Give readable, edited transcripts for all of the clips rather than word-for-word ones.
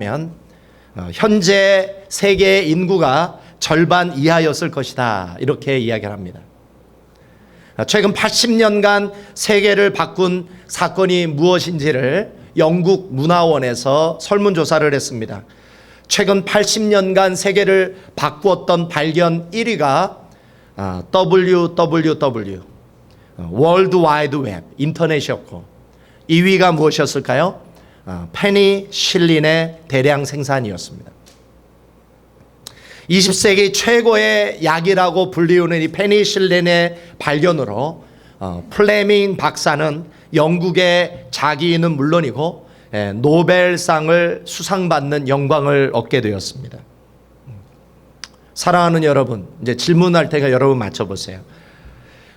면 현재 세계의 인구가 절반 이하였을 것이다, 이렇게 이야기를 합니다. 최근 80년간 세계를 바꾼 사건이 무엇인지를 영국 문화원에서 설문조사를 했습니다. 최근 80년간 세계를 바꾸었던 발견 1위가 WWW, 월드 와이드 웹, 인터넷이었고, 2위가 무엇이었을까요? 페니실린의 대량 생산이었습니다. 20세기 최고의 약이라고 불리우는 이 페니실린의 발견으로 플레밍 박사는 영국의 자기는 물론이고 노벨상을 수상받는 영광을 얻게 되었습니다. 사랑하는 여러분, 이제 질문할 테니까 여러분 맞춰보세요.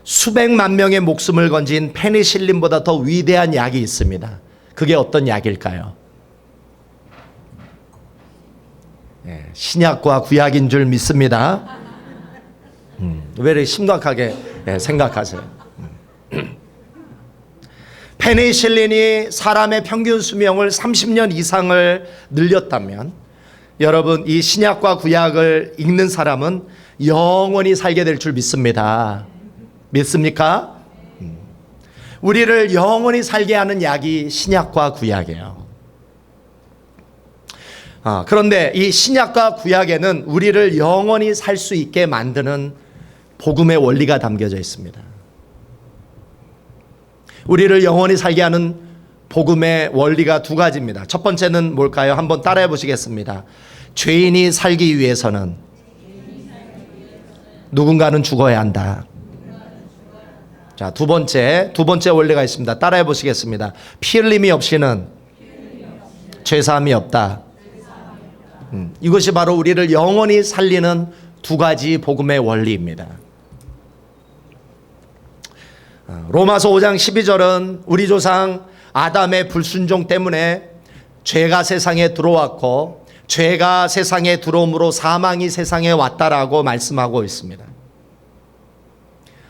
수백만 명의 목숨을 건진 페니실린보다 더 위대한 약이 있습니다. 그게 어떤 약일까요? 신약과 구약인 줄 믿습니다. 왜 이렇게 심각하게 생각하세요? 페니실린이 사람의 평균 수명을 30년 이상을 늘렸다면, 여러분, 이 신약과 구약을 읽는 사람은 영원히 살게 될 줄 믿습니다. 믿습니까? 우리를 영원히 살게 하는 약이 신약과 구약이에요. 그런데 이 신약과 구약에는 우리를 영원히 살 수 있게 만드는 복음의 원리가 담겨져 있습니다. 우리를 영원히 살게 하는 복음의 원리가 두 가지입니다. 첫 번째는 뭘까요? 한번 따라해 보시겠습니다. 죄인이 살기 위해서는 누군가는 죽어야 한다. 자, 두 번째 원리가 있습니다. 따라해 보시겠습니다. 피 흘림이 없이는 죄사함이 없다. 이것이 바로 우리를 영원히 살리는 두 가지 복음의 원리입니다. 로마서 5장 12절은 우리 조상 아담의 불순종 때문에 죄가 세상에 들어왔고, 죄가 세상에 들어옴으로 사망이 세상에 왔다라고 말씀하고 있습니다.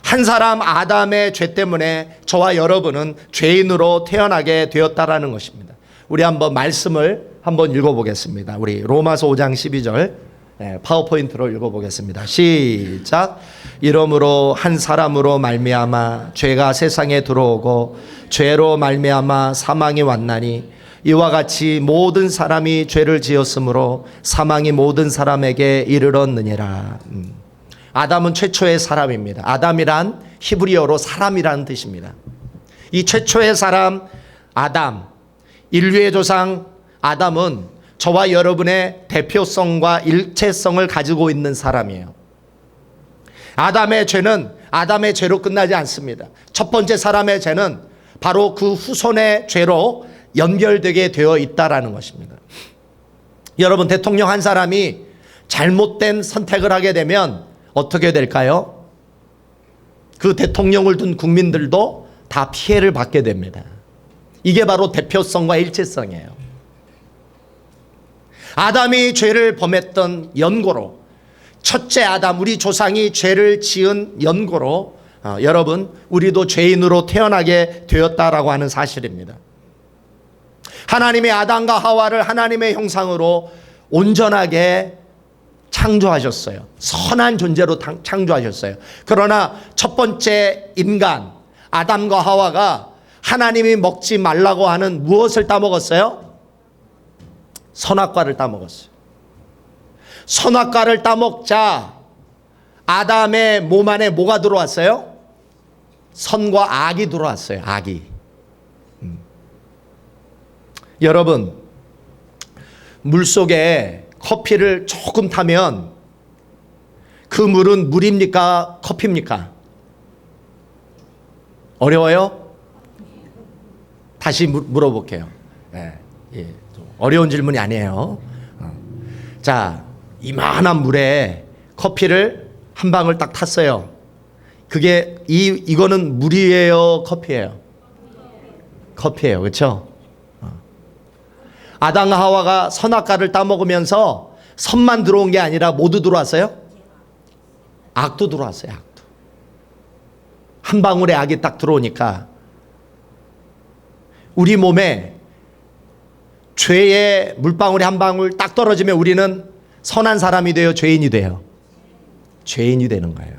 한 사람 아담의 죄 때문에 저와 여러분은 죄인으로 태어나게 되었다라는 것입니다. 우리 한번 말씀을 한번 읽어보겠습니다. 우리 로마서 5장 12절 파워포인트로 읽어보겠습니다. 시작. 이러므로 한 사람으로 말미암아 죄가 세상에 들어오고 죄로 말미암아 사망이 왔나니, 이와 같이 모든 사람이 죄를 지었으므로 사망이 모든 사람에게 이르렀느니라. 아담은 최초의 사람입니다. 아담이란 히브리어로 사람이라는 뜻입니다. 이 최초의 사람 아담, 인류의 조상 아담은 저와 여러분의 대표성과 일체성을 가지고 있는 사람이에요. 아담의 죄는 아담의 죄로 끝나지 않습니다. 첫 번째 사람의 죄는 바로 그 후손의 죄로 연결되게 되어 있다라는 것입니다. 여러분, 대통령 한 사람이 잘못된 선택을 하게 되면 어떻게 될까요? 그 대통령을 둔 국민들도 다 피해를 받게 됩니다. 이게 바로 대표성과 일체성이에요. 아담이 죄를 범했던 연고로, 첫째 아담, 우리 조상이 죄를 지은 연고로 여러분, 우리도 죄인으로 태어나게 되었다라고 하는 사실입니다. 하나님이 아담과 하와를 하나님의 형상으로 온전하게 창조하셨어요. 선한 존재로 창조하셨어요. 그러나 첫 번째 인간 아담과 하와가 하나님이 먹지 말라고 하는 무엇을 따먹었어요? 선악과를 따먹었어요. 선악과를 따먹자 아담의 몸 안에 뭐가 들어왔어요? 선과 악이 들어왔어요. 악이. 여러분, 물속에 커피를 조금 타면 그 물은 물입니까? 커피입니까? 어려워요? 다시 물어볼게요. 어려운 질문이 아니에요. 자, 이만한 물에 커피를 한 방울 딱 탔어요. 그게 이거는 물이에요? 커피예요? 커피예요. 그렇죠? 아담과 하와가 선악과를 따먹으면서 선만 들어온 게 아니라 모두 들어왔어요? 악도 들어왔어요. 악도. 한 방울의 악이 딱 들어오니까 우리 몸에 죄의 물방울이 한 방울 딱 떨어지면 우리는 선한 사람이 돼요, 죄인이 돼요? 죄인이 되는 거예요.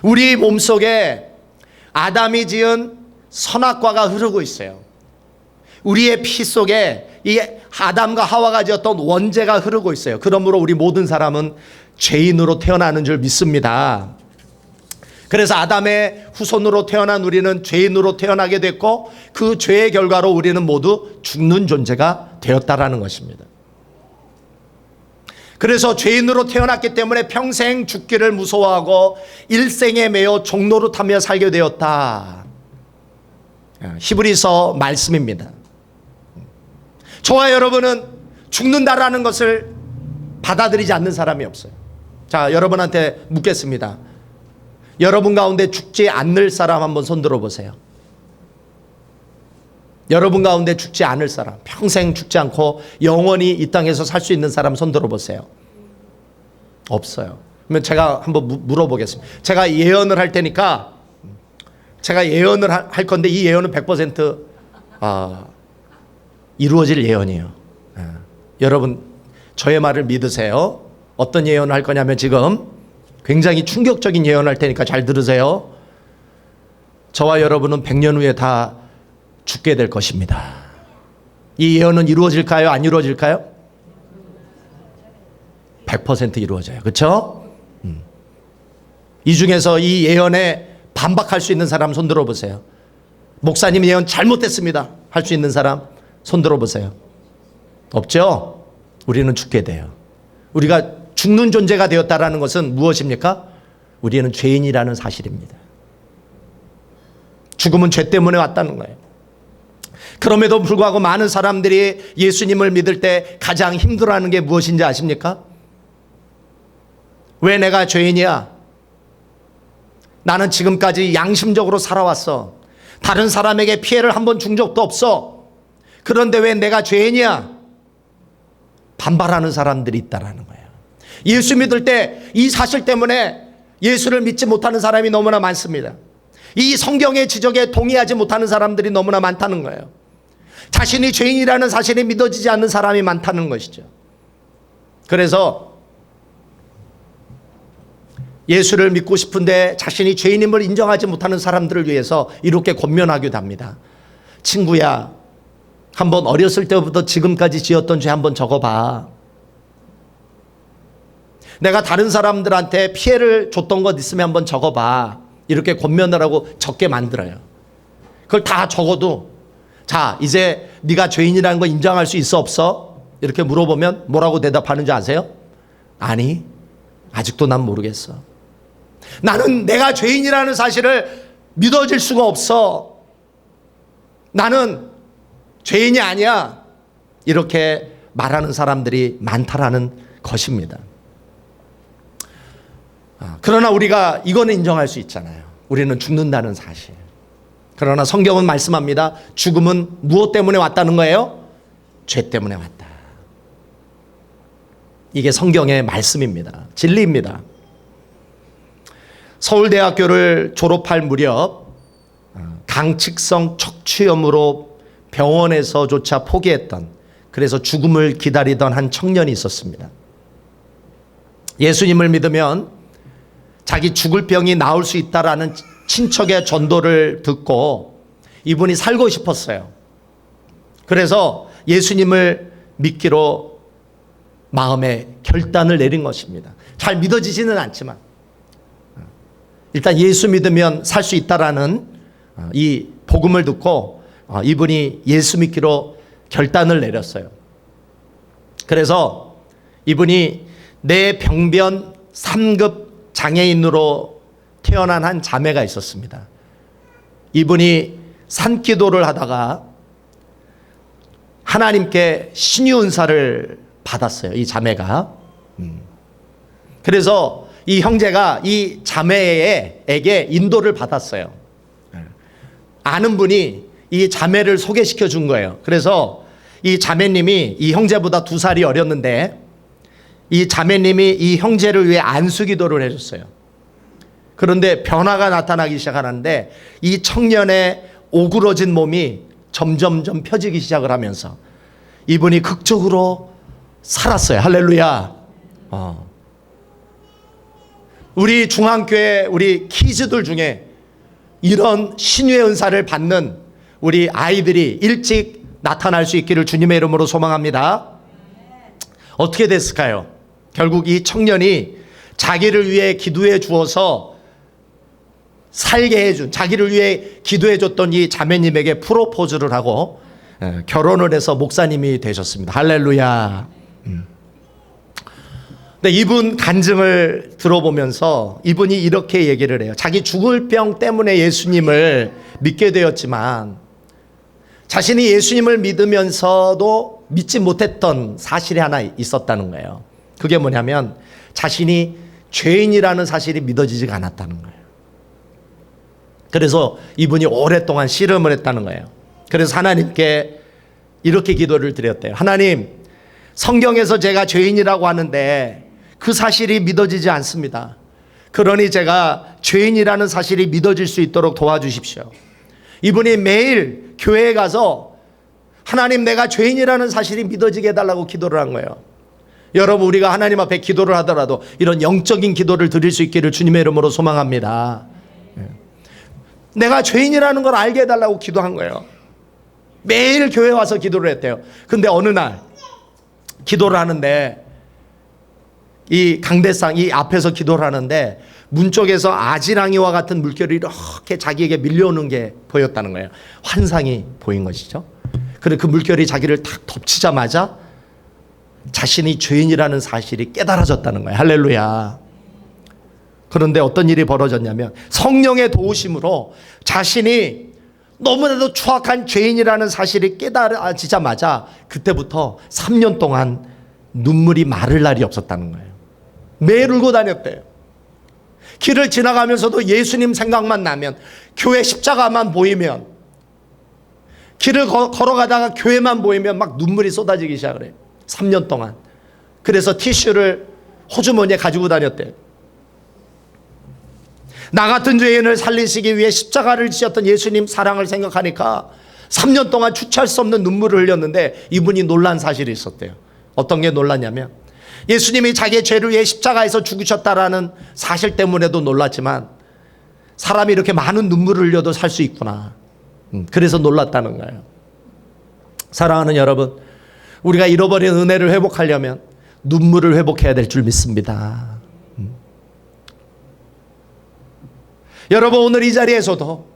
우리 몸속에 아담이 지은 선악과가 흐르고 있어요. 우리의 피 속에 이 아담과 하와가 지었던 원죄가 흐르고 있어요. 그러므로 우리 모든 사람은 죄인으로 태어나는 줄 믿습니다. 그래서 아담의 후손으로 태어난 우리는 죄인으로 태어나게 됐고 그 죄의 결과로 우리는 모두 죽는 존재가 되었다라는 것입니다. 그래서 죄인으로 태어났기 때문에 평생 죽기를 무서워하고 일생에 매여 종노릇하며 살게 되었다. 히브리서 말씀입니다. 저와 여러분은 죽는다라는 것을 받아들이지 않는 사람이 없어요. 자, 여러분한테 묻겠습니다. 여러분 가운데 죽지 않을 사람 한번 손 들어보세요. 여러분 가운데 죽지 않을 사람, 평생 죽지 않고 영원히 이 땅에서 살 수 있는 사람 손 들어보세요. 없어요. 그러면 제가 한번 물어보겠습니다. 제가 예언을 할 테니까 제가 예언을 할 건데 이 예언은 100% 이루어질 예언이에요. 여러분 저의 말을 믿으세요. 어떤 예언을 할 거냐면 지금 굉장히 충격적인 예언을 할 테니까 잘 들으세요. 저와 여러분은 100년 후에 다 죽게 될 것입니다. 이 예언은 이루어질까요? 안 이루어질까요? 100% 이루어져요. 그렇죠? 이 중에서 이 예언에 반박할 수 있는 사람 손 들어보세요. 목사님 예언 잘못됐습니다. 할 수 있는 사람 손 들어보세요. 없죠? 우리는 죽게 돼요. 우리가 죽는 존재가 되었다라는 것은 무엇입니까? 우리는 죄인이라는 사실입니다. 죽음은 죄 때문에 왔다는 거예요. 그럼에도 불구하고 많은 사람들이 예수님을 믿을 때 가장 힘들어하는 게 무엇인지 아십니까? 왜 내가 죄인이야? 나는 지금까지 양심적으로 살아왔어. 다른 사람에게 피해를 한 번 준 적도 없어. 그런데 왜 내가 죄인이야? 반발하는 사람들이 있다라는 거예요. 예수 믿을 때 이 사실 때문에 예수를 믿지 못하는 사람이 너무나 많습니다. 이 성경의 지적에 동의하지 못하는 사람들이 너무나 많다는 거예요. 자신이 죄인이라는 사실이 믿어지지 않는 사람이 많다는 것이죠. 그래서 예수를 믿고 싶은데 자신이 죄인임을 인정하지 못하는 사람들을 위해서 이렇게 권면하기도 합니다. 친구야, 한번 어렸을 때부터 지금까지 지었던 죄 한번 적어봐. 내가 다른 사람들한테 피해를 줬던 것 있으면 한번 적어봐. 이렇게 권면을 하고 적게 만들어요. 그걸 다 적어도 자, 이제 네가 죄인이라는 거 인정할 수 있어 없어? 이렇게 물어보면 뭐라고 대답하는 줄 아세요? 아니, 아직도 난 모르겠어. 나는 내가 죄인이라는 사실을 믿어질 수가 없어. 나는 죄인이 아니야. 이렇게 말하는 사람들이 많다라는 것입니다. 그러나 우리가 이거는 인정할 수 있잖아요. 우리는 죽는다는 사실. 그러나 성경은 말씀합니다. 죽음은 무엇 때문에 왔다는 거예요? 죄 때문에 왔다. 이게 성경의 말씀입니다. 진리입니다. 서울대학교를 졸업할 무렵 강측성 척추염으로 병원에서조차 포기했던, 그래서 죽음을 기다리던 한 청년이 있었습니다. 예수님을 믿으면 자기 죽을 병이 나을 수 있다라는 친척의 전도를 듣고 이분이 살고 싶었어요. 그래서 예수님을 믿기로 마음에 결단을 내린 것입니다. 잘 믿어지지는 않지만 일단 예수 믿으면 살 수 있다라는 이 복음을 듣고 이분이 예수 믿기로 결단을 내렸어요. 그래서 이분이 뇌병변 3급 장애인으로 태어난 한 자매가 있었습니다. 이분이 산기도를 하다가 하나님께 신유은사를 받았어요. 이 자매가. 그래서 이 형제가 이 자매에게 인도를 받았어요. 아는 분이 이 자매를 소개시켜 준 거예요. 그래서 이 자매님이 이 형제보다 2살이 어렸는데 이 자매님이 이 형제를 위해 안수기도를 해줬어요. 그런데 변화가 나타나기 시작하는데 이 청년의 오그러진 몸이 점점점 펴지기 시작을 하면서 이분이 극적으로 살았어요. 할렐루야. 우리 중앙교회 우리 키즈들 중에 이런 신유의 은사를 받는 우리 아이들이 일찍 나타날 수 있기를 주님의 이름으로 소망합니다. 어떻게 됐을까요? 결국 이 청년이 자기를 위해 기도해 주어서 살게 해준, 자기를 위해 기도해 줬던 이 자매님에게 프로포즈를 하고 결혼을 해서 목사님이 되셨습니다. 할렐루야. 근데 이분 간증을 들어보면서 이분이 이렇게 얘기를 해요. 자기 죽을 병 때문에 예수님을 믿게 되었지만 자신이 예수님을 믿으면서도 믿지 못했던 사실이 하나 있었다는 거예요. 그게 뭐냐면 자신이 죄인이라는 사실이 믿어지지가 않았다는 거예요. 그래서 이분이 오랫동안 씨름을 했다는 거예요. 그래서 하나님께 이렇게 기도를 드렸대요. 하나님, 성경에서 제가 죄인이라고 하는데 그 사실이 믿어지지 않습니다. 그러니 제가 죄인이라는 사실이 믿어질 수 있도록 도와주십시오. 이분이 매일 교회에 가서 하나님, 내가 죄인이라는 사실이 믿어지게 해달라고 기도를 한 거예요. 여러분, 우리가 하나님 앞에 기도를 하더라도 이런 영적인 기도를 드릴 수 있기를 주님의 이름으로 소망합니다. 내가 죄인이라는 걸 알게 해달라고 기도한 거예요. 매일 교회 와서 기도를 했대요. 근데 어느 날 기도를 하는데 이 강대상 이 앞에서 기도를 하는데 문 쪽에서 아지랑이와 같은 물결이 이렇게 자기에게 밀려오는 게 보였다는 거예요. 환상이 보인 것이죠. 그래 그 물결이 자기를 탁 덮치자마자 자신이 죄인이라는 사실이 깨달아졌다는 거예요. 할렐루야. 그런데 어떤 일이 벌어졌냐면 성령의 도우심으로 자신이 너무나도 추악한 죄인이라는 사실이 깨달아지자마자 그때부터 3년 동안 눈물이 마를 날이 없었다는 거예요. 매일 울고 다녔대요. 길을 지나가면서도 예수님 생각만 나면, 교회 십자가만 보이면, 길을 걸어가다가 교회만 보이면 막 눈물이 쏟아지기 시작을 해요. 3년 동안. 그래서 티슈를 호주머니에 가지고 다녔대요. 나 같은 죄인을 살리시기 위해 십자가를 지셨던 예수님 사랑을 생각하니까 3년 동안 주체할 수 없는 눈물을 흘렸는데 이분이 놀란 사실이 있었대요. 어떤 게 놀랐냐면 예수님이 자기의 죄를 위해 십자가에서 죽으셨다라는 사실 때문에도 놀랐지만 사람이 이렇게 많은 눈물을 흘려도 살 수 있구나. 그래서 놀랐다는 거예요. 사랑하는 여러분, 우리가 잃어버린 은혜를 회복하려면 눈물을 회복해야 될 줄 믿습니다. 여러분, 오늘 이 자리에서도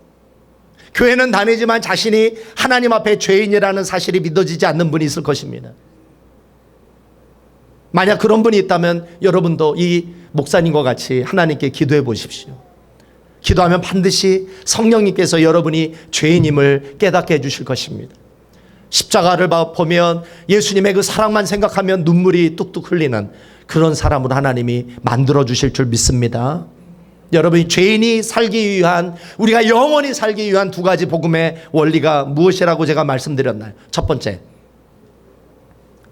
교회는 다니지만 자신이 하나님 앞에 죄인이라는 사실이 믿어지지 않는 분이 있을 것입니다. 만약 그런 분이 있다면 여러분도 이 목사님과 같이 하나님께 기도해 보십시오. 기도하면 반드시 성령님께서 여러분이 죄인임을 깨닫게 해주실 것입니다. 십자가를 보면 예수님의 그 사랑만 생각하면 눈물이 뚝뚝 흘리는 그런 사람으로 하나님이 만들어 주실 줄 믿습니다. 여러분이 죄인이 살기 위한, 우리가 영원히 살기 위한 두 가지 복음의 원리가 무엇이라고 제가 말씀드렸나요? 첫 번째,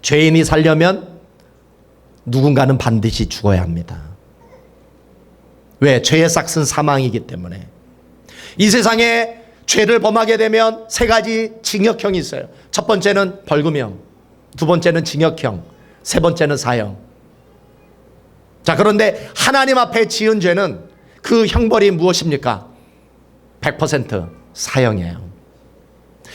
죄인이 살려면 누군가는 반드시 죽어야 합니다. 왜? 죄의 삭은 사망이기 때문에. 이 세상에 죄를 범하게 되면 세 가지 징역형이 있어요. 첫 번째는 벌금형, 두 번째는 징역형, 세 번째는 사형. 자, 그런데 하나님 앞에 지은 죄는 그 형벌이 무엇입니까? 100% 사형이에요.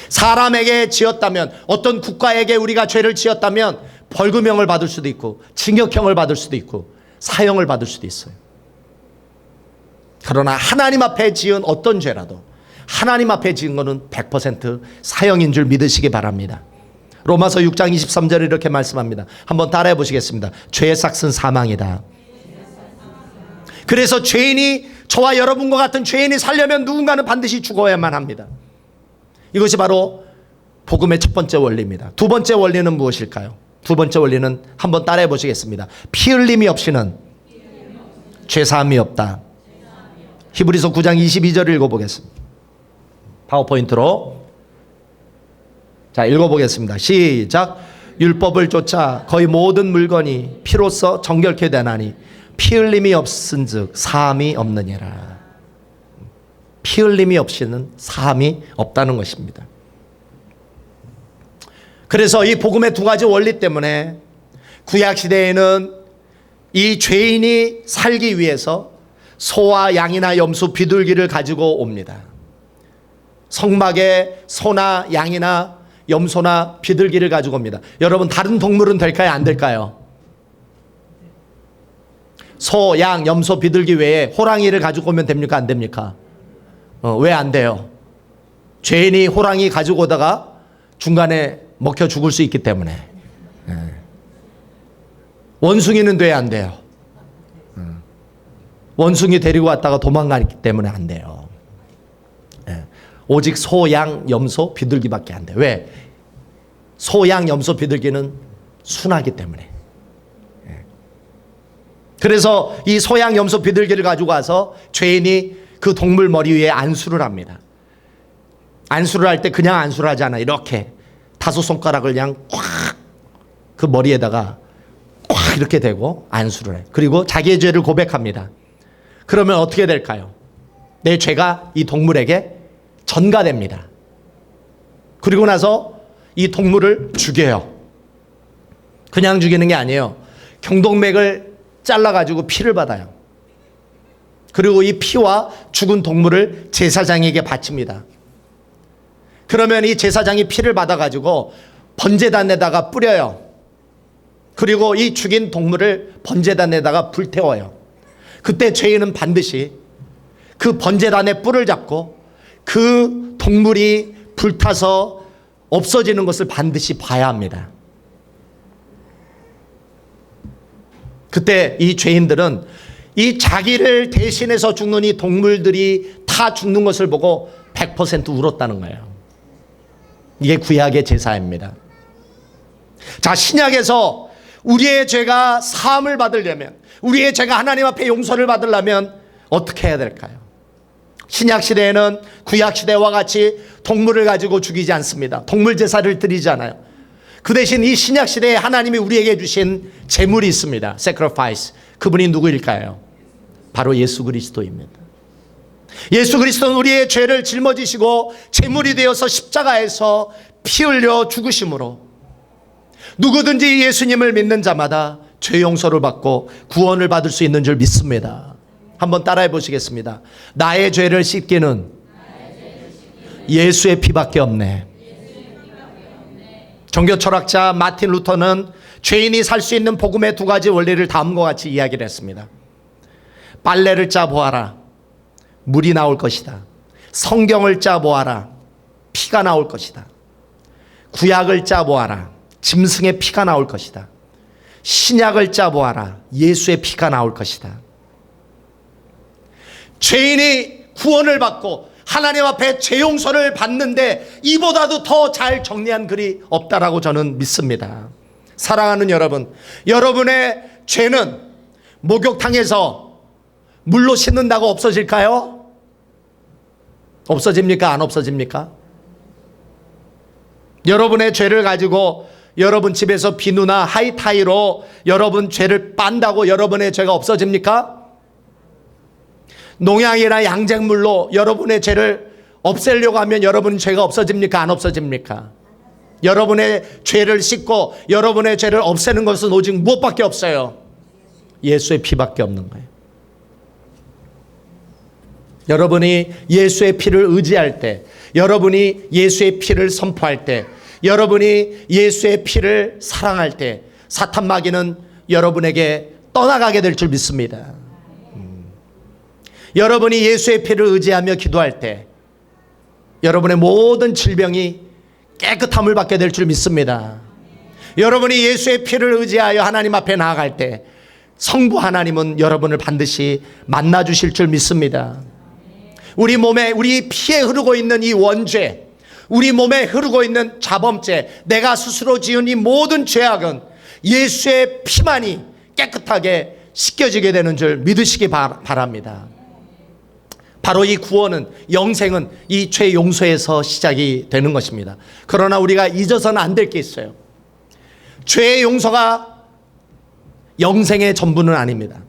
사람에게 지었다면, 어떤 국가에게 우리가 죄를 지었다면 벌금형을 받을 수도 있고 징역형을 받을 수도 있고 사형을 받을 수도 있어요. 그러나 하나님 앞에 지은 어떤 죄라도 하나님 앞에 지은 것은 100% 사형인 줄 믿으시기 바랍니다. 로마서 6장 23절에 이렇게 말씀합니다. 한번 따라해 보시겠습니다. 죄의 삭은 사망이다. 그래서 죄인이, 저와 여러분과 같은 죄인이 살려면 누군가는 반드시 죽어야만 합니다. 이것이 바로 복음의 첫 번째 원리입니다. 두 번째 원리는 무엇일까요? 두 번째 원리는 한번 따라해 보시겠습니다. 피 흘림이 없이는 죄사함이 없다. 히브리서 9장 22절을 읽어보겠습니다. 파워포인트로. 자, 읽어보겠습니다. 시작. 율법을 쫓아 거의 모든 물건이 피로써 정결케 되나니 피 흘림이 없은즉 사함이 없느니라. 피 흘림이 없이는 사함이 없다는 것입니다. 그래서 이 복음의 두 가지 원리 때문에 구약 시대에는 이 죄인이 살기 위해서 소와 양이나 염소, 비둘기를 가지고 옵니다. 성막에 소나 양이나 염소나 비둘기를 가지고 옵니다. 여러분, 다른 동물은 될까요? 안 될까요? 소, 양, 염소, 비둘기 외에 호랑이를 가지고 오면 됩니까? 안 됩니까? 왜 안 돼요? 죄인이 호랑이 가지고 오다가 중간에 먹혀 죽을 수 있기 때문에. 원숭이는 돼, 안 돼요? 원숭이 데리고 왔다가 도망가기 때문에 안 돼요. 오직 소, 양, 염소, 비둘기밖에 안 돼. 왜? 소, 양, 염소, 비둘기는 순하기 때문에. 그래서 이 소, 양, 염소, 비둘기를 가지고 와서 죄인이 그 동물 머리 위에 안수를 합니다. 안수를 할 때 그냥 안수를 하지 않아. 이렇게 5손가락을 그냥 꽉 그 머리에다가 꽉 이렇게 대고 안수를 해. 그리고 자기의 죄를 고백합니다. 그러면 어떻게 될까요? 내 죄가 이 동물에게 전가됩니다. 그리고 나서 이 동물을 죽여요. 그냥 죽이는 게 아니에요. 경동맥을 잘라가지고 피를 받아요. 그리고 이 피와 죽은 동물을 제사장에게 바칩니다. 그러면 이 제사장이 피를 받아가지고 번제단에다가 뿌려요. 그리고 이 죽인 동물을 번제단에다가 불태워요. 그때 죄인은 반드시 그 번제단의 뿔을 잡고 그 동물이 불타서 없어지는 것을 반드시 봐야 합니다. 그때 이 죄인들은 이 자기를 대신해서 죽는 이 동물들이 다 죽는 것을 보고 100% 울었다는 거예요. 이게 구약의 제사입니다. 자, 신약에서 우리의 죄가 사함을 받으려면, 우리의 죄가 하나님 앞에 용서를 받으려면 어떻게 해야 될까요? 신약 시대에는 구약 시대와 같이 동물을 가지고 죽이지 않습니다. 동물 제사를 드리지 않아요. 그 대신 이 신약 시대에 하나님이 우리에게 주신 제물이 있습니다. sacrifice. 그분이 누구일까요? 바로 예수 그리스도입니다. 예수 그리스도는 우리의 죄를 짊어지시고 제물이 되어서 십자가에서 피 흘려 죽으심으로 누구든지 예수님을 믿는 자마다 죄 용서를 받고 구원을 받을 수 있는 줄 믿습니다. 한번 따라해 보시겠습니다. 나의 죄를 씻기는 예수의 피밖에 없네. 종교 철학자 마틴 루터는 죄인이 살 수 있는 복음의 두 가지 원리를 다음과 같이 이야기를 했습니다. 빨래를 짜 보아라. 물이 나올 것이다. 성경을 짜 보아라. 피가 나올 것이다. 구약을 짜 보아라. 짐승의 피가 나올 것이다. 신약을 짜 보아라. 예수의 피가 나올 것이다. 죄인이 구원을 받고 하나님 앞에 죄 용서를 받는데 이보다도 더 잘 정리한 글이 없다라고 저는 믿습니다. 사랑하는 여러분, 여러분의 죄는 목욕탕에서 물로 씻는다고 없어질까요? 없어집니까? 안 없어집니까? 여러분의 죄를 가지고 여러분 집에서 비누나 하이타이로 여러분 죄를 빤다고 여러분의 죄가 없어집니까? 농약이나 양잿물로 여러분의 죄를 없애려고 하면 여러분 죄가 없어집니까? 안 없어집니까? 여러분의 죄를 씻고 여러분의 죄를 없애는 것은 오직 무엇밖에 없어요? 예수의 피밖에 없는 거예요. 여러분이 예수의 피를 의지할 때, 여러분이 예수의 피를 선포할 때, 여러분이 예수의 피를 사랑할 때 사탄 마귀는 여러분에게 떠나가게 될 줄 믿습니다. 여러분이 예수의 피를 의지하며 기도할 때 여러분의 모든 질병이 깨끗함을 받게 될 줄 믿습니다. 여러분이 예수의 피를 의지하여 하나님 앞에 나아갈 때 성부 하나님은 여러분을 반드시 만나 주실 줄 믿습니다. 우리 몸에, 우리 피에 흐르고 있는 이 원죄, 우리 몸에 흐르고 있는 자범죄, 내가 스스로 지은 이 모든 죄악은 예수의 피만이 깨끗하게 씻겨지게 되는 줄 믿으시기 바랍니다. 바로 이 구원은, 영생은 이 죄 용서에서 시작이 되는 것입니다. 그러나 우리가 잊어서는 안 될 게 있어요. 죄의 용서가 영생의 전부는 아닙니다.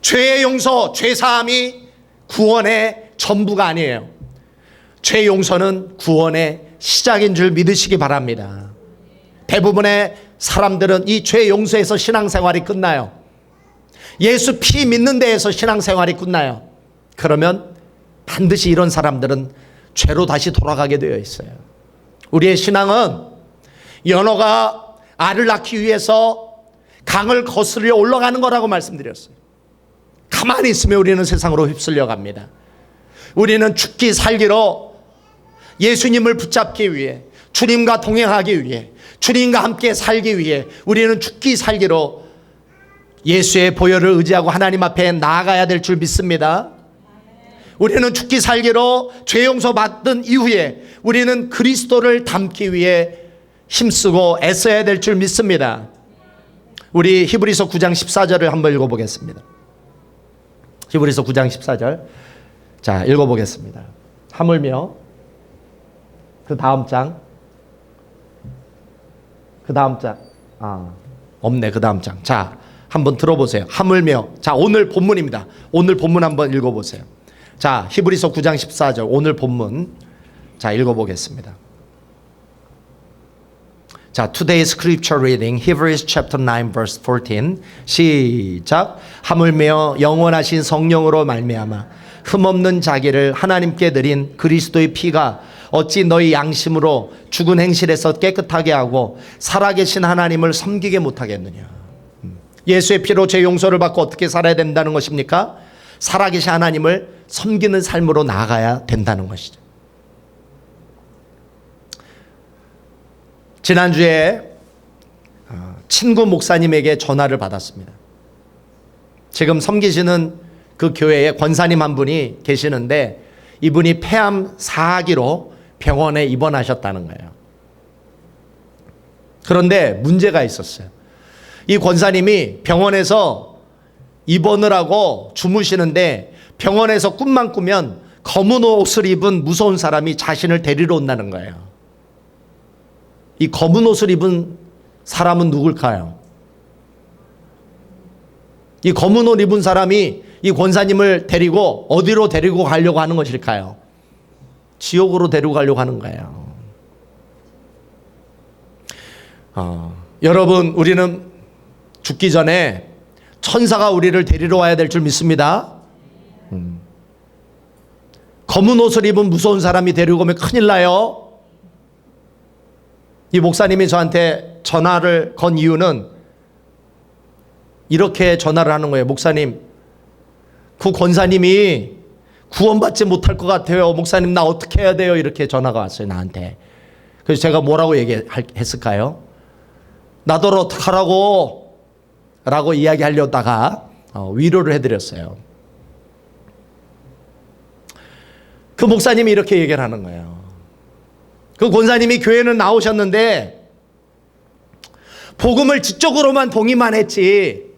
죄의 용서, 죄 사함이 구원의 전부가 아니에요. 죄 용서는 구원의 시작인 줄 믿으시기 바랍니다. 대부분의 사람들은 이 죄 용서에서 신앙생활이 끝나요. 예수 피 믿는 데에서 신앙생활이 끝나요. 그러면 반드시 이런 사람들은 죄로 다시 돌아가게 되어 있어요. 우리의 신앙은 연어가 알을 낳기 위해서 강을 거스르려 올라가는 거라고 말씀드렸어요. 가만히 있으면 우리는 세상으로 휩쓸려 갑니다. 우리는 죽기 살기로 예수님을 붙잡기 위해, 주님과 동행하기 위해, 주님과 함께 살기 위해 우리는 죽기 살기로 예수의 보혈을 의지하고 하나님 앞에 나아가야 될 줄 믿습니다. 우리는 죽기 살기로 죄 용서 받은 이후에 우리는 그리스도를 닮기 위해 힘쓰고 애써야 될 줄 믿습니다. 우리 히브리서 9장 14절을 한번 읽어보겠습니다. 히브리서 9장 14절. 자, 읽어보겠습니다. 하물며 그 다음 장. 없네, 그 다음 장. 자, 한번 들어보세요. 하물며. 자, 오늘 본문입니다. 오늘 본문 한번 읽어보세요. 자, 히브리서 9장 14절 오늘 본문. 자, 읽어보겠습니다. 자, today's scripture reading, Hebrews chapter 9 verse 14. 시작. 하물며 영원하신 성령으로 말미암아 흠없는 자기를 하나님께 드린 그리스도의 피가 어찌 너희 양심으로 죽은 행실에서 깨끗하게 하고 살아계신 하나님을 섬기게 못하겠느냐. 예수의 피로 죄 용서를 받고 어떻게 살아야 된다는 것입니까? 살아계신 하나님을 섬기는 삶으로 나아가야 된다는 것이죠. 지난주에 친구 목사님에게 전화를 받았습니다. 지금 섬기시는 그 교회에 권사님 한 분이 계시는데 이분이 폐암 4기로 병원에 입원하셨다는 거예요. 그런데 문제가 있었어요. 이 권사님이 병원에서 입원을 하고 주무시는데 병원에서 꿈만 꾸면 검은 옷을 입은 무서운 사람이 자신을 데리러 온다는 거예요. 이 검은 옷을 입은 사람은 누굴까요? 이 검은 옷 입은 사람이 이 권사님을 데리고 어디로 데리고 가려고 하는 것일까요? 지옥으로 데리고 가려고 하는 거예요. 여러분, 우리는 죽기 전에 천사가 우리를 데리러 와야 될 줄 믿습니다. 검은 옷을 입은 무서운 사람이 데리고 오면 큰일 나요. 이 목사님이 저한테 전화를 건 이유는 이렇게 전화를 하는 거예요. 목사님, 그 권사님이 구원받지 못할 것 같아요. 목사님, 나 어떻게 해야 돼요? 이렇게 전화가 왔어요, 나한테. 그래서 제가 뭐라고 얘기했을까요? 나더러 어떡하라고? 라고 이야기하려다가 위로를 해드렸어요. 그 목사님이 이렇게 얘기를 하는 거예요. 그 권사님이 교회는 나오셨는데 복음을 지적으로만 동의만 했지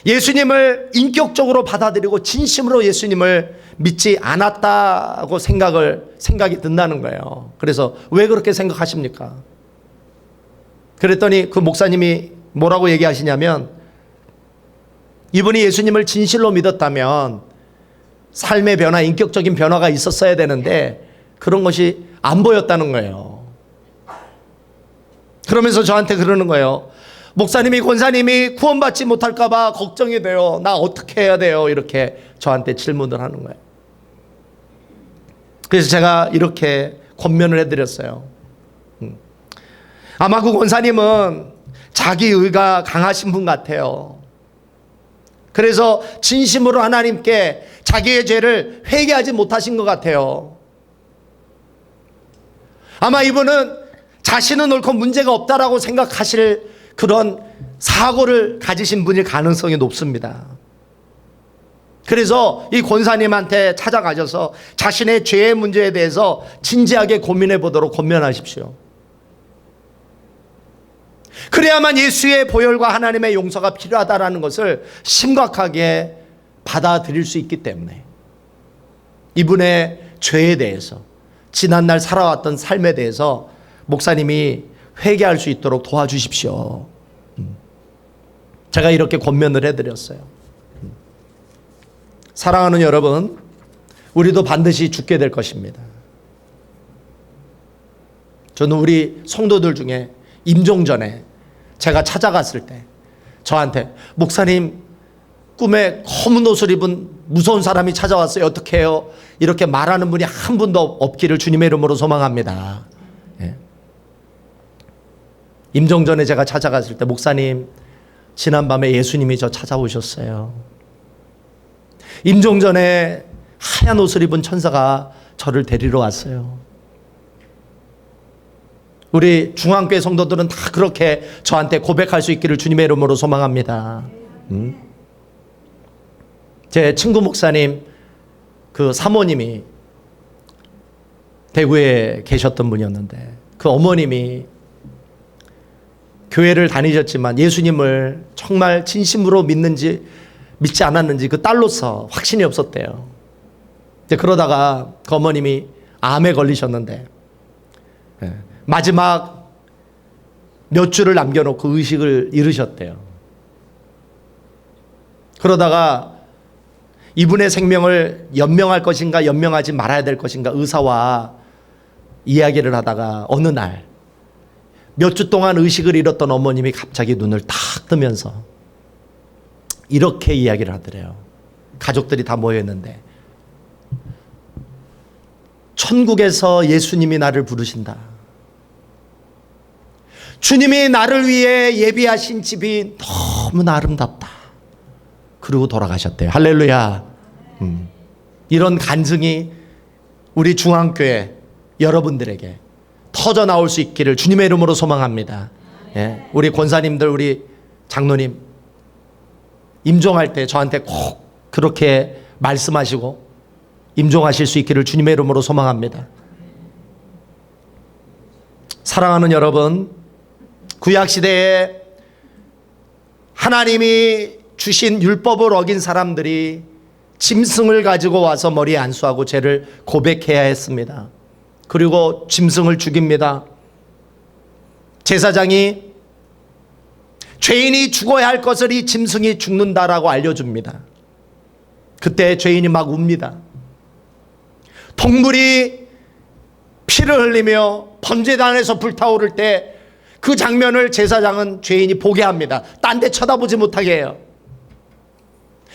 예수님을 인격적으로 받아들이고 진심으로 예수님을 믿지 않았다고 생각이 든다는 거예요. 그래서 왜 그렇게 생각하십니까? 그랬더니 그 목사님이 뭐라고 얘기하시냐면 이분이 예수님을 진실로 믿었다면 삶의 변화, 인격적인 변화가 있었어야 되는데 그런 것이 안 보였다는 거예요. 그러면서 저한테 그러는 거예요. 목사님이, 권사님이 구원받지 못할까 봐 걱정이 돼요. 나 어떻게 해야 돼요? 이렇게 저한테 질문을 하는 거예요. 그래서 제가 이렇게 권면을 해드렸어요. 아마 그 권사님은 자기 의가 강하신 분 같아요. 그래서 진심으로 하나님께 자기의 죄를 회개하지 못하신 것 같아요. 아마 이분은 자신은 옳고 문제가 없다라고 생각하실 그런 사고를 가지신 분일 가능성이 높습니다. 그래서 이 권사님한테 찾아가셔서 자신의 죄의 문제에 대해서 진지하게 고민해 보도록 권면하십시오. 그래야만 예수의 보혈과 하나님의 용서가 필요하다는 것을 심각하게 받아들일 수 있기 때문에 이분의 죄에 대해서, 지난날 살아왔던 삶에 대해서 목사님이 회개할 수 있도록 도와주십시오. 제가 이렇게 권면을 해드렸어요. 사랑하는 여러분, 우리도 반드시 죽게 될 것입니다. 저는 우리 성도들 중에 임종 전에 제가 찾아갔을 때 저한테 목사님 꿈에 검은 옷을 입은 무서운 사람이 찾아왔어요. 어떻게 해요? 이렇게 말하는 분이 한 분도 없기를 주님의 이름으로 소망합니다. 예. 임종 전에 제가 찾아갔을 때 목사님 지난밤에 예수님이 저 찾아오셨어요. 임종 전에 하얀 옷을 입은 천사가 저를 데리러 왔어요. 우리 중앙교회 성도들은 다 그렇게 저한테 고백할 수 있기를 주님의 이름으로 소망합니다. 제 친구 목사님 그 사모님이 대구에 계셨던 분이었는데 그 어머님이 교회를 다니셨지만 예수님을 정말 진심으로 믿지 않았는지 그 딸로서 확신이 없었대요. 그러다가 그 어머님이 암에 걸리셨는데 마지막 몇 주를 남겨놓고 의식을 잃으셨대요. 그러다가 이분의 생명을 연명할 것인가 연명하지 말아야 될 것인가 의사와 이야기를 하다가 어느 날 몇 주 동안 의식을 잃었던 어머님이 갑자기 눈을 탁 뜨면서 이렇게 이야기를 하더래요. 가족들이 다 모여있는데 천국에서 예수님이 나를 부르신다. 주님이 나를 위해 예비하신 집이 너무나 아름답다. 그리고 돌아가셨대요. 할렐루야. 이런 간증이 우리 중앙교회 여러분들에게 터져 나올 수 있기를 주님의 이름으로 소망합니다. 예, 우리 권사님들, 우리 장로님 임종할 때 저한테 꼭 그렇게 말씀하시고 임종하실 수 있기를 주님의 이름으로 소망합니다. 사랑하는 여러분, 구약시대에 하나님이 주신 율법을 어긴 사람들이 짐승을 가지고 와서 머리에 안수하고 죄를 고백해야 했습니다. 그리고 짐승을 죽입니다. 제사장이 죄인이 죽어야 할 것을 이 짐승이 죽는다라고 알려줍니다. 그때 죄인이 막 웁니다. 동물이 피를 흘리며 번제단에서 불타오를 때 그 장면을 제사장은 죄인이 보게 합니다. 딴 데 쳐다보지 못하게 해요.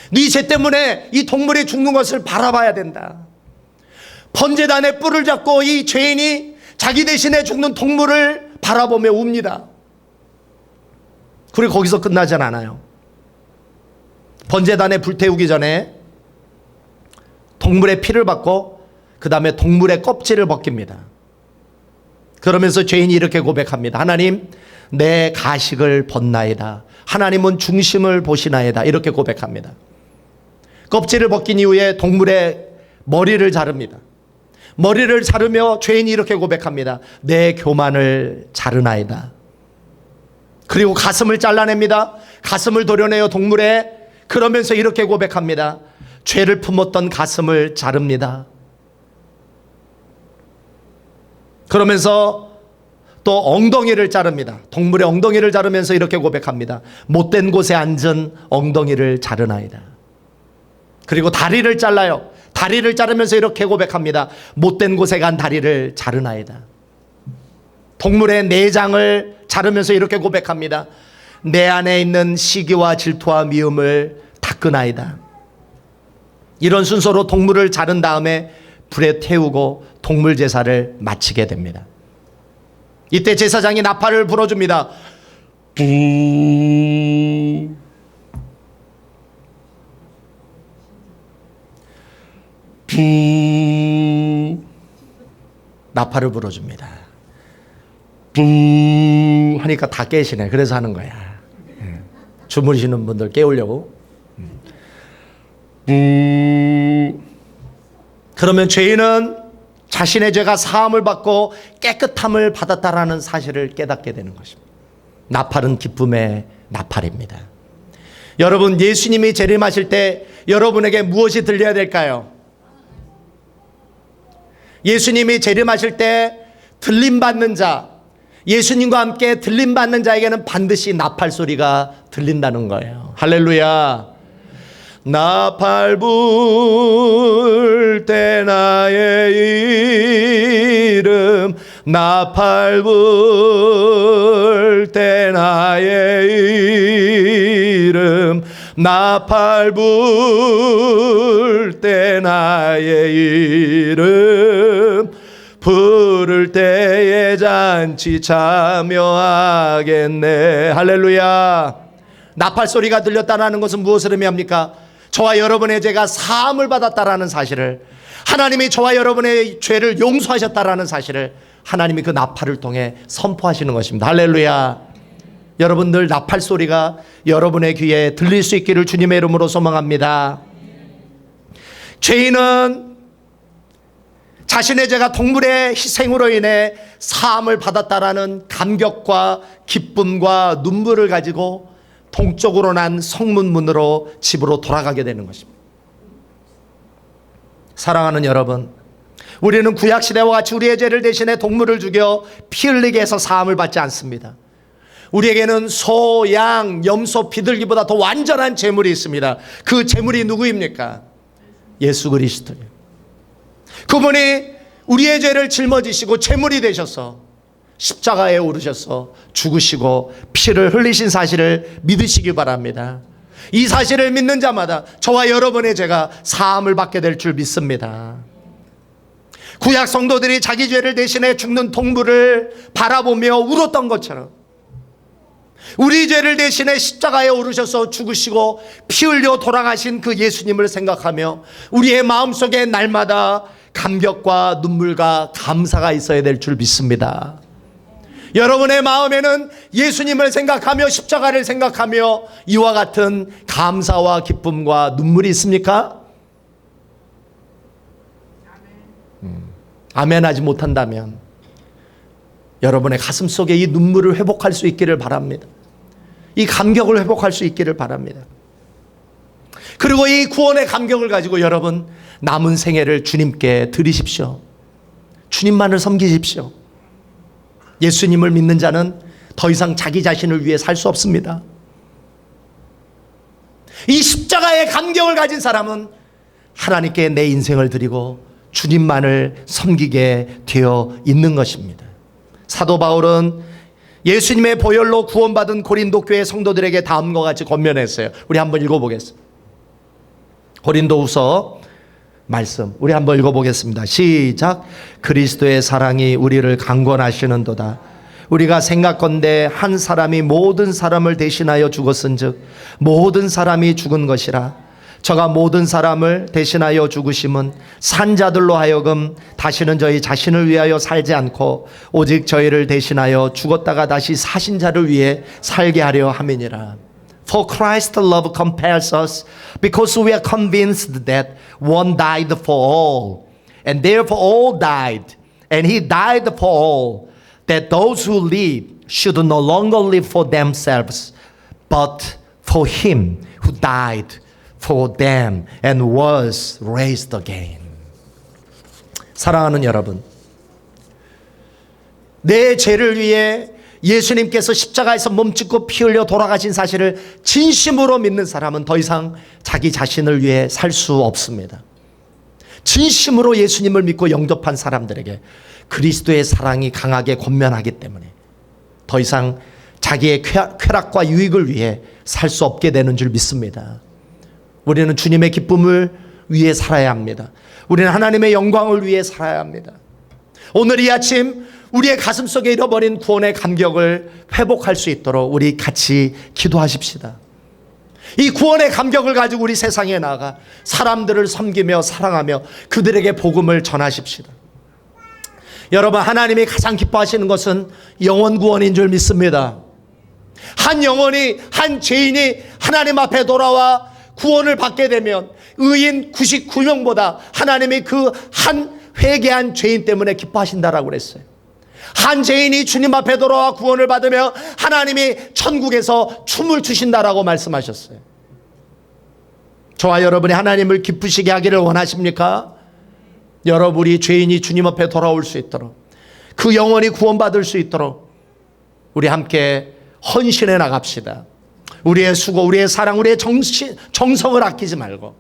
네 죄 때문에 이 동물이 죽는 것을 바라봐야 된다. 번제단에 뿔을 잡고 이 죄인이 자기 대신에 죽는 동물을 바라보며 웁니다. 그리고 거기서 끝나진 않아요. 번제단에 불태우기 전에 동물의 피를 받고 그 다음에 동물의 껍질을 벗깁니다. 그러면서 죄인이 이렇게 고백합니다. 하나님, 내 가식을 벗나이다. 하나님은 중심을 보시나이다. 이렇게 고백합니다. 껍질을 벗긴 이후에 동물의 머리를 자릅니다. 머리를 자르며 죄인이 이렇게 고백합니다. 내 교만을 자르나이다. 그리고 가슴을 잘라냅니다. 가슴을 도려내어 동물에 그러면서 이렇게 고백합니다. 죄를 품었던 가슴을 자릅니다. 그러면서 또 엉덩이를 자릅니다. 동물의 엉덩이를 자르면서 이렇게 고백합니다. 못된 곳에 앉은 엉덩이를 자르나이다. 그리고 다리를 잘라요. 다리를 자르면서 이렇게 고백합니다. 못된 곳에 간 다리를 자르나이다. 동물의 내장을 자르면서 이렇게 고백합니다. 내 안에 있는 시기와 질투와 미움을 닦으나이다. 이런 순서로 동물을 자른 다음에 불에 태우고 동물 제사를 마치게 됩니다. 이때 제사장이 나팔을 불어줍니다. 부 나팔을 불어줍니다. 부 하니까 다 깨시네. 그래서 하는 거야. 주무시는 분들 깨우려고. 그러면 죄인은 자신의 죄가 사함을 받고 깨끗함을 받았다라는 사실을 깨닫게 되는 것입니다. 나팔은 기쁨의 나팔입니다. 여러분, 예수님이 재림하실 때 여러분에게 무엇이 들려야 될까요? 예수님이 재림하실 때 들림받는 자, 예수님과 함께 들림받는 자에게는 반드시 나팔 소리가 들린다는 거예요. 할렐루야. 나팔 불 때 나의 이름 나팔 불 때 나의 이름, 나팔 불 때 나의 이름, 부를 때에 잔치 참여하겠네. 할렐루야. 나팔 소리가 들렸다는 것은 무엇을 의미합니까? 저와 여러분의 죄가 사함을 받았다라는 사실을, 하나님이 저와 여러분의 죄를 용서하셨다라는 사실을 하나님이 그 나팔을 통해 선포하시는 것입니다. 할렐루야. 여러분들 나팔 소리가 여러분의 귀에 들릴 수 있기를 주님의 이름으로 소망합니다. 죄인은 자신의 죄가 동물의 희생으로 인해 사함을 받았다라는 감격과 기쁨과 눈물을 가지고 동쪽으로 난 성문문으로 집으로 돌아가게 되는 것입니다. 사랑하는 여러분, 우리는 구약시대와 같이 우리의 죄를 대신해 동물을 죽여 피 흘리게 해서 사함을 받지 않습니다. 우리에게는 소, 양, 염소, 비둘기보다 더 완전한 제물이 있습니다. 그 제물이 누구입니까? 예수 그리스도예요. 그분이 우리의 죄를 짊어지시고 제물이 되셔서 십자가에 오르셔서 죽으시고 피를 흘리신 사실을 믿으시기 바랍니다. 이 사실을 믿는 자마다 저와 여러분의 죄가 사함을 받게 될 줄 믿습니다. 구약 성도들이 자기 죄를 대신해 죽는 동물을 바라보며 울었던 것처럼 우리 죄를 대신해 십자가에 오르셔서 죽으시고 피 흘려 돌아가신 그 예수님을 생각하며 우리의 마음속에 날마다 감격과 눈물과 감사가 있어야 될 줄 믿습니다. 여러분의 마음에는 예수님을 생각하며 십자가를 생각하며 이와 같은 감사와 기쁨과 눈물이 있습니까? 아멘 하지 못한다면 여러분의 가슴 속에 이 눈물을 회복할 수 있기를 바랍니다. 이 감격을 회복할 수 있기를 바랍니다. 그리고 이 구원의 감격을 가지고 여러분 남은 생애를 주님께 드리십시오. 주님만을 섬기십시오. 예수님을 믿는 자는 더 이상 자기 자신을 위해 살 수 없습니다. 이 십자가의 감격을 가진 사람은 하나님께 내 인생을 드리고 주님만을 섬기게 되어 있는 것입니다. 사도 바울은 예수님의 보혈로 구원받은 고린도 교회 성도들에게 다음과 같이 권면했어요. 우리 한번 읽어보겠습니다. 고린도후서 말씀 우리 한번 읽어보겠습니다. 시작. 그리스도의 사랑이 우리를 강권하시는도다. 우리가 생각건대 한 사람이 모든 사람을 대신하여 죽었은즉 모든 사람이 죽은 것이라. 저가 모든 사람을 대신하여 죽으심은 산자들로 하여금 다시는 저희 자신을 위하여 살지 않고 오직 저희를 대신하여 죽었다가 다시 사신 자를 위해 살게 하려 함이니라. For Christ's love compels us because we are convinced that one died for all and therefore all died and he died for all, that those who live should no longer live for themselves but for him who died for them and was raised again. 사랑하는 여러분, 내 죄를 위해 예수님께서 십자가에서 몸짓고 피 흘려 돌아가신 사실을 진심으로 믿는 사람은 더 이상 자기 자신을 위해 살 수 없습니다. 진심으로 예수님을 믿고 영접한 사람들에게 그리스도의 사랑이 강하게 권면하기 때문에 더 이상 자기의 쾌락과 유익을 위해 살 수 없게 되는 줄 믿습니다. 우리는 주님의 기쁨을 위해 살아야 합니다. 우리는 하나님의 영광을 위해 살아야 합니다. 오늘 이 아침 우리의 가슴 속에 잃어버린 구원의 감격을 회복할 수 있도록 우리 같이 기도하십시다. 이 구원의 감격을 가지고 우리 세상에 나아가 사람들을 섬기며 사랑하며 그들에게 복음을 전하십시다. 여러분, 하나님이 가장 기뻐하시는 것은 영혼 구원인 줄 믿습니다. 한 영혼이, 한 죄인이 하나님 앞에 돌아와 구원을 받게 되면 의인 99명보다 하나님이 그 한 회개한 죄인 때문에 기뻐하신다라고 그랬어요. 한 죄인이 주님 앞에 돌아와 구원을 받으며 하나님이 천국에서 춤을 추신다라고 말씀하셨어요. 저와 여러분이 하나님을 기쁘시게 하기를 원하십니까? 여러분이 죄인이 주님 앞에 돌아올 수 있도록, 그 영혼이 구원받을 수 있도록 우리 함께 헌신해 나갑시다. 우리의 수고, 우리의 사랑, 우리의 정성을 아끼지 말고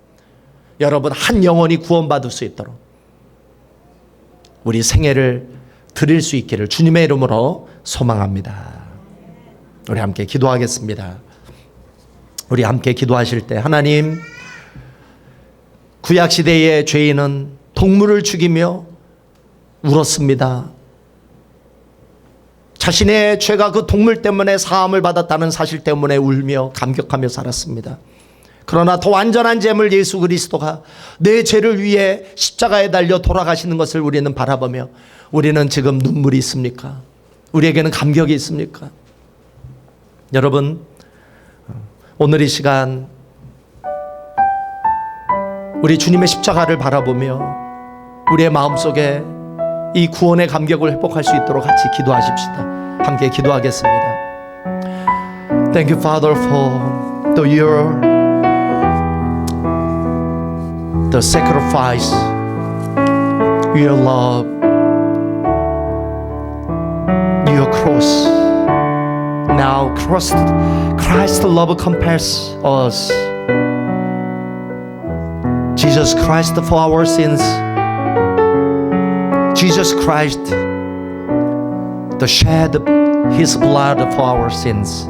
여러분 한 영혼이 구원받을 수 있도록 우리 생애를 드릴 수 있기를 주님의 이름으로 소망합니다. 우리 함께 기도하겠습니다. 우리 함께 기도하실 때 하나님, 구약시대의 죄인은 동물을 죽이며 울었습니다. 자신의 죄가 그 동물 때문에 사함을 받았다는 사실 때문에 울며 감격하며 살았습니다. 그러나 더 완전한 제물 예수 그리스도가 내 죄를 위해 십자가에 달려 돌아가시는 것을 우리는 바라보며 우리는 지금 눈물이 있습니까? 우리에게는 감격이 있습니까? 여러분, 오늘 이 시간 우리 주님의 십자가를 바라보며 우리의 마음속에 이 구원의 감격을 회복할 수 있도록 같이 기도하십시다. 함께 기도하겠습니다. Thank you, Father, for the sacrifice, your love, your cross. Now Christ's love compels us. Jesus Christ for our sins. Jesus Christ, the shed His blood for our sins.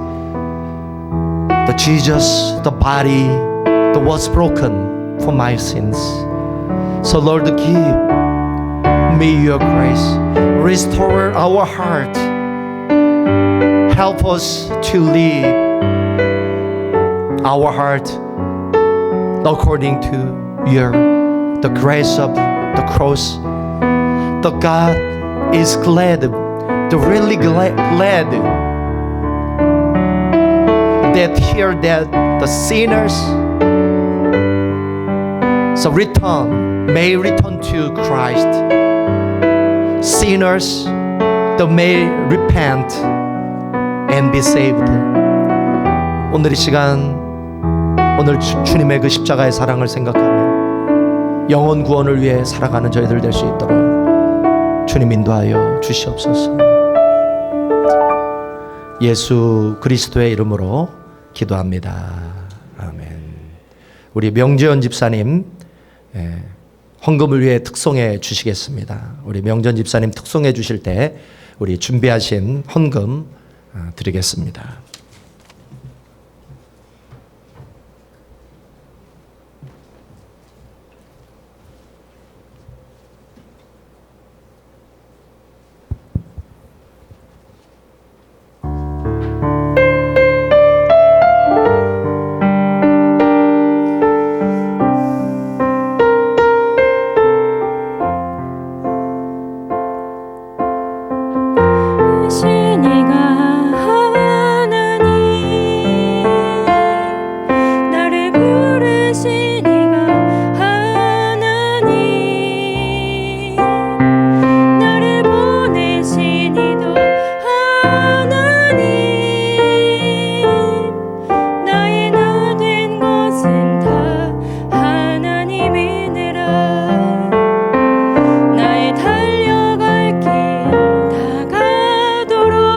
The Jesus, the body that was broken for my sins. So Lord, give me your grace. Restore our heart. Help us to live our heart according to the grace of the cross. The God is glad, really glad that here that the sinners may return to Christ. Sinners that may repent and be saved. 오늘 이 시간 오늘 주님의 그 십자가의 사랑을 생각하며 영혼 구원을 위해 살아가는 저희들 될 수 있도록 주님 인도하여 주시옵소서. 예수 그리스도의 이름으로 기도합니다. 아멘. 우리 명재원 집사님 헌금을 위해 특송해 주시겠습니다. 우리 명재원 집사님 특송해 주실 때 우리 준비하신 헌금 드리겠습니다.